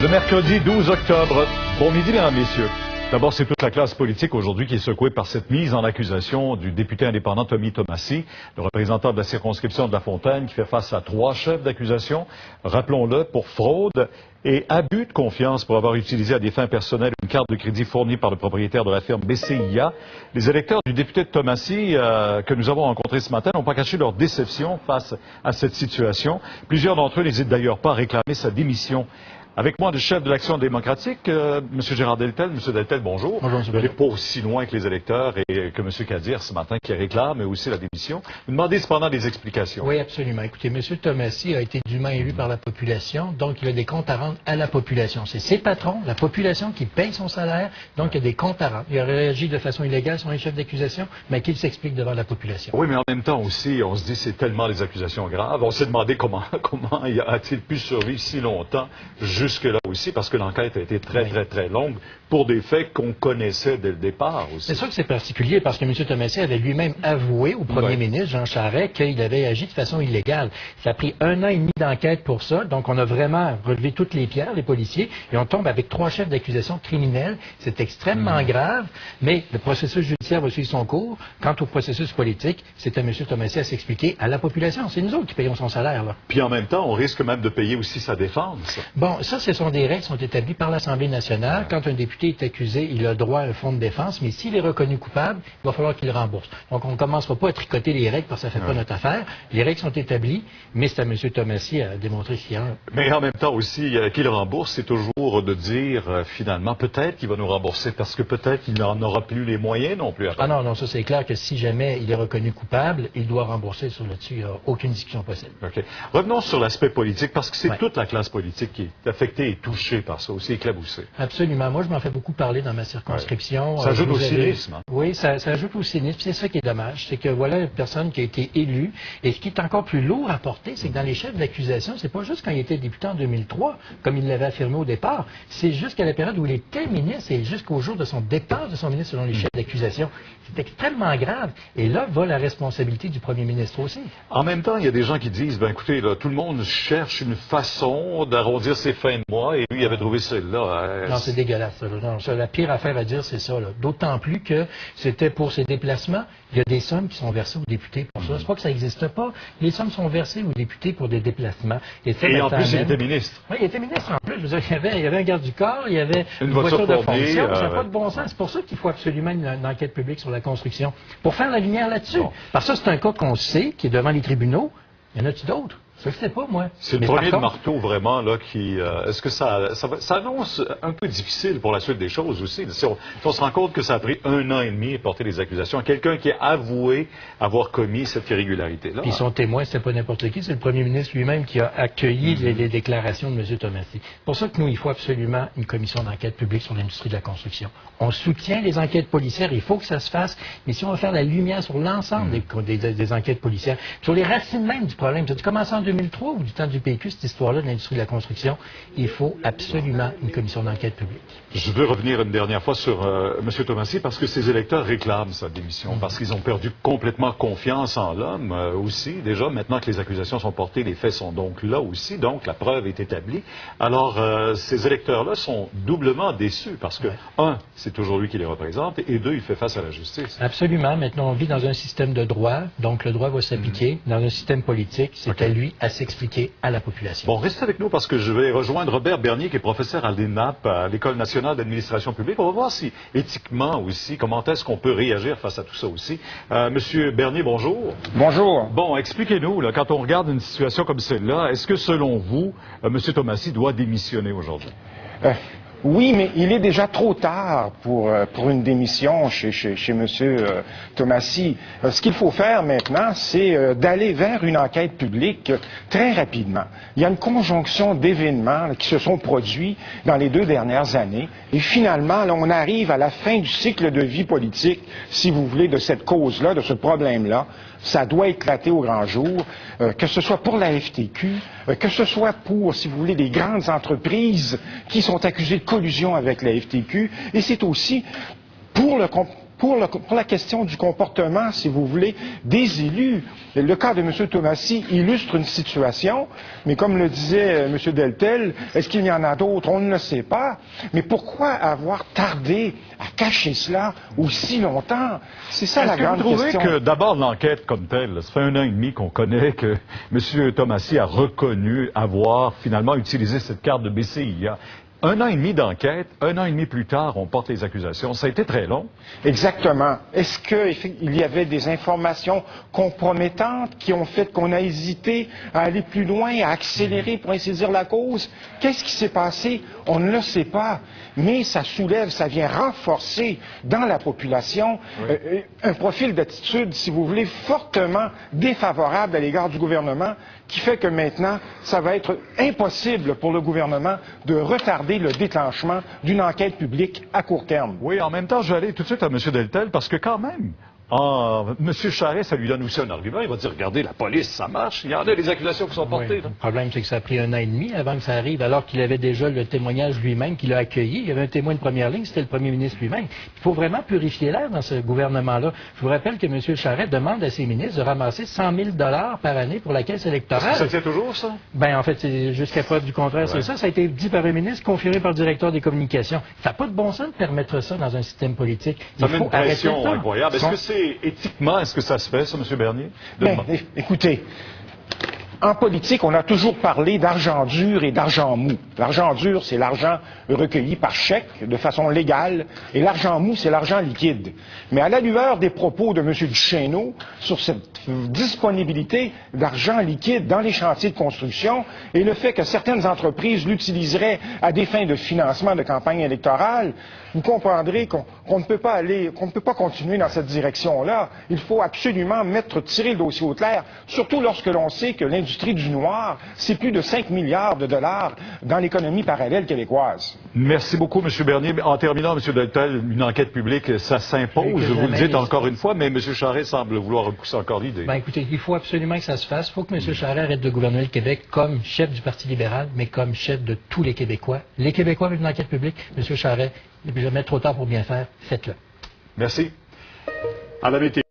Le mercredi 12 octobre. Bon midi, mesdames, messieurs. D'abord, c'est toute la classe politique aujourd'hui qui est secouée par cette mise en accusation du député indépendant Tommy Tomassi, le représentant de la circonscription de La Fontaine, qui fait face à 3 chefs d'accusation, rappelons-le, pour fraude et abus de confiance pour avoir utilisé à des fins personnelles une carte de crédit fournie par le propriétaire de la firme BCIA. Les électeurs du député de Tomassi que nous avons rencontrés ce matin n'ont pas caché leur déception face à cette situation. Plusieurs d'entre eux n'hésitent d'ailleurs pas à réclamer sa démission. Avec moi, le chef de l'Action démocratique, M. Gérard Deltel. M. Deltel, bonjour. Bonjour, M. Vous n'allez pas aussi loin que les électeurs et que M. Kadir ce matin qui réclame, mais aussi la démission. Vous demandez cependant des explications. Oui, absolument. Écoutez, M. Tomassi a été dûment élu par la population, donc il a des comptes à rendre à la population. C'est ses patrons, la population, qui paye son salaire, donc il y a des comptes à rendre. Il a réagi de façon illégale sur un chef d'accusation, mais qu'il s'explique devant la population. Oui, mais en même temps aussi, on se dit c'est tellement des accusations graves. On s'est demandé comment a-t-il pu survivre si longtemps jusque-là aussi, parce que l'enquête a été très longue pour des faits qu'on connaissait dès le départ aussi. C'est sûr que c'est particulier parce que M. Tomassi avait lui-même avoué au premier ministre, Jean Charest, qu'il avait agi de façon illégale. Ça a pris 1 an et demi d'enquête pour ça, donc on a vraiment relevé toutes les pierres, les policiers, et on tombe avec 3 chefs d'accusation criminels. C'est extrêmement grave, mais le processus judiciaire va suivre son cours. Quant au processus politique, c'est à M. Tomassi à s'expliquer à la population. C'est nous autres qui payons son salaire, là. Puis en même temps, on risque même de payer aussi sa défense. Bon, ça, ce sont des règles qui sont établies par l'Assemblée nationale. Quand un député est accusé, il a droit à un fonds de défense, mais s'il est reconnu coupable, il va falloir qu'il rembourse. Donc, on ne commencera pas à tricoter les règles parce que ça ne fait pas notre affaire. Les règles sont établies, mais c'est à M. Tomassi à démontrer qu'il y a un... Mais en même temps aussi, qu'il rembourse, c'est toujours de dire, finalement, peut-être qu'il va nous rembourser parce que peut-être qu'il n'en aura plus les moyens non plus. Ah non, ça c'est clair que si jamais il est reconnu coupable, il doit rembourser sur là-dessus. Il n'y a aucune discussion possible. OK. Revenons sur l'aspect politique parce que c'est toute la classe politique qui est affectée et touchée par ça, aussi éclaboussée. Absolument. Moi, je m'en fais beaucoup parler dans ma circonscription. Ça ajoute au cynisme. Hein? Oui, ça ajoute au cynisme. C'est ça qui est dommage. C'est que voilà une personne qui a été élue. Et ce qui est encore plus lourd à porter, c'est que dans les chefs d'accusation, c'est pas juste quand il était député en 2003, comme il l'avait affirmé au départ. C'est jusqu'à la période où il était ministre et jusqu'au jour de son départ de son ministre selon les chefs d'accusation. C'est extrêmement grave. Et là va la responsabilité du premier ministre aussi. En même temps, il y a des gens qui disent, ben écoutez, là, tout le monde cherche une façon d'arrondir ses fins de mois et lui, il avait trouvé celle-là. Non, c'est dégueulasse. Ça, non, ça, la pire affaire à dire, c'est ça. D'autant plus que c'était pour ses déplacements. Il y a des sommes qui sont versées aux députés pour ça. C'est pas que ça n'existe pas. Les sommes sont versées aux députés pour des déplacements. Et en plus, il était ministre. Oui, il était ministre en plus. Je veux dire, il y avait un garde du corps, il y avait une voiture de fonction. Ça n'a pas de bon sens. C'est pour ça qu'il faut absolument une enquête publique sur la construction. Pour faire la lumière là-dessus. Bon. Parce que ça, c'est un cas qu'on sait, qui est devant les tribunaux. Il y en a-tu d'autres? Ça, je sais pas, moi. C'est le premier de marteau, vraiment, là, qui... Est-ce que ça annonce un peu difficile pour la suite des choses aussi? Si on se rend compte que ça a pris 1 an et demi à porter des accusations à quelqu'un qui a avoué avoir commis cette irrégularité-là. Puis son témoin, c'était pas n'importe qui, c'est le premier ministre lui-même qui a accueilli les déclarations de M. Tomassi. C'est pour ça que nous, il faut absolument une commission d'enquête publique sur l'industrie de la construction. On soutient les enquêtes policières, il faut que ça se fasse, mais si on veut faire la lumière sur l'ensemble des enquêtes policières, sur les racines même du problème, ça a commencé en 2003 ou du temps du PQ, cette histoire-là de l'industrie de la construction, il faut absolument une commission d'enquête publique. Je veux revenir une dernière fois sur M. Tomassi parce que ses électeurs réclament sa démission, parce qu'ils ont perdu complètement confiance en l'homme aussi. Déjà, maintenant que les accusations sont portées, les faits sont donc là aussi, donc la preuve est établie. Alors, ces électeurs-là sont doublement déçus parce que, un, c'est toujours lui qui les représente, et 2, il fait face à la justice. Absolument. Maintenant, on vit dans un système de droit, donc le droit va s'appliquer. Dans un système politique, c'est à lui à s'expliquer à la population. Bon, restez avec nous parce que je vais rejoindre Robert Bernier, qui est professeur à l'ENAP, à l'École nationale d'administration publique. On va voir si, éthiquement aussi, comment est-ce qu'on peut réagir face à tout ça aussi. Monsieur Bernier, bonjour. Bonjour. Bon, expliquez-nous, là, quand on regarde une situation comme celle-là, est-ce que, selon vous, M. Tomassi doit démissionner aujourd'hui? Oui, mais il est déjà trop tard pour une démission chez M. Tomassi. Ce qu'il faut faire maintenant, c'est d'aller vers une enquête publique très rapidement. Il y a une conjonction d'événements qui se sont produits dans les 2 dernières années. Et finalement, là, on arrive à la fin du cycle de vie politique, si vous voulez, de cette cause-là, de ce problème-là. Ça doit éclater au grand jour, que ce soit pour la FTQ, que ce soit pour, si vous voulez, les grandes entreprises qui sont accusées de collusion avec la FTQ, et c'est aussi pour pour la question du comportement, si vous voulez, des élus. Le cas de M. Tomassi illustre une situation, mais comme le disait M. Deltel, est-ce qu'il y en a d'autres? On ne le sait pas. Mais pourquoi avoir tardé à cacher cela aussi longtemps? C'est ça la grande question. Est-ce que vous trouvez que d'abord l'enquête comme telle, ça fait 1 an et demi qu'on connaît que M. Tomassi a reconnu avoir finalement utilisé cette carte de BCIA. 1 an et demi d'enquête, 1 an et demi plus tard, on porte les accusations. Ça a été très long. Exactement. Est-ce qu'il y avait des informations compromettantes qui ont fait qu'on a hésité à aller plus loin, à accélérer pour ainsi dire la cause? Qu'est-ce qui s'est passé? On ne le sait pas. Mais ça soulève, ça vient renforcer dans la population un profil d'attitude, si vous voulez, fortement défavorable à l'égard du gouvernement, qui fait que maintenant, ça va être impossible pour le gouvernement de retarder le déclenchement d'une enquête publique à court terme. Oui, en même temps, je vais aller tout de suite à M. Deltel, parce que quand même, M. Charest, ça lui donne aussi un argument. Il va dire, regardez, la police, ça marche. Il y en a des accusations qui sont portées. Le problème, c'est que ça a pris 1 an et demi avant que ça arrive, alors qu'il avait déjà le témoignage lui-même qu'il a accueilli. Il y avait un témoin de première ligne, c'était le premier ministre lui-même. Il faut vraiment purifier l'air dans ce gouvernement-là. Je vous rappelle que M. Charest demande à ses ministres de ramasser 100 000 $ par année pour la caisse électorale. Ça tient toujours, ça? Ben, en fait, c'est jusqu'à preuve du contraire, c'est ça. Ça a été dit par un ministre, confirmé par le directeur des communications. Ça n'a pas de bon sens de permettre ça dans un système politique. Ça met une pression incroyable. Est-ce que c'est éthiquement, est-ce que ça se fait, ça, M. Bernier? Écoutez, en politique, on a toujours parlé d'argent dur et d'argent mou. L'argent dur, c'est l'argent recueilli par chèque, de façon légale, et l'argent mou, c'est l'argent liquide. Mais à la lueur des propos de M. Duchesneau sur cette disponibilité d'argent liquide dans les chantiers de construction et le fait que certaines entreprises l'utiliseraient à des fins de financement de campagne électorale, vous comprendrez qu'on ne peut pas continuer dans cette direction-là. Il faut absolument tirer le dossier au clair, surtout lorsque l'on sait que l'industrie du noir, c'est plus de 5 milliards de dollars dans l'économie parallèle québécoise. Merci beaucoup, M. Bernier. En terminant, M. Deltel, une enquête publique, ça s'impose, vous le dites encore une fois, mais M. Charest semble vouloir repousser encore l'idée. Ben, écoutez, il faut absolument que ça se fasse. Il faut que M. Charest arrête de gouverner le Québec comme chef du Parti libéral, mais comme chef de tous les Québécois. Les Québécois veulent une enquête publique. M. Charest, il n'est jamais trop tard pour bien faire. Faites-le. Merci. À la météo.